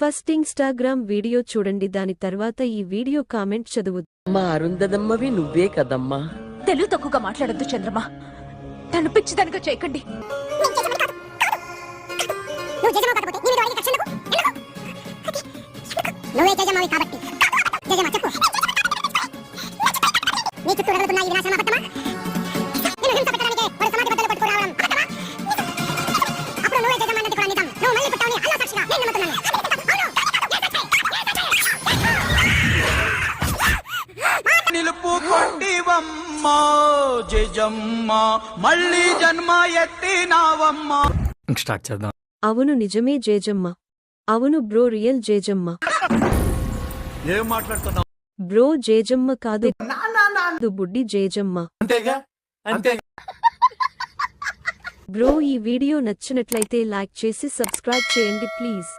First Instagram video చూడండి, దాని తర్వాత ఈ వీడియో కామెంట్ చదువుద్దాం. మా అరుంధదమ్మవి నువ్వే కదమ్మా. తెలుగు తక్కువగా మాట్లాడొద్దు చంద్రమా. తను పిచ్చిదనగా చేయకండి. నువ్వే జజమావి కాబట్టి జజమా చెప్పు. నీ చుట్టూ రగులుతున్న ఈ వినాశనం అబద్ధమా? నిన్ను హింస పెట్టడానికే వాడు సమాధి బద్దలు పట్టుకు రావడం అబద్ధమా? అప్పుడు నువ్వే జజమానంటే కూడా నిజం. నువ్వు మళ్ళీ పుట్టావని అల్లా సాక్షిగా నేను నమ్ముతున్నాను. నిలుపు కొట్టివమ్మ జజమ్మ, మళ్ళీ జన్మ ఎత్తినావమ్మ. స్టార్ట్ చేద్దాం. అవును నిజమే జేజమ్మ. అవును బ్రో, రియల్ జేజమ్మ. ఏం మాట్లాడుతున్నావు బ్రో, జేజమ్మ కాదు, బుడ్డి జేజమ్మ. అంతేగా అంతే. బ్రో, ఈ వీడియో నచ్చినట్లయితే లైక్ చేసి సబ్స్క్రైబ్ చేయండి ప్లీజ్.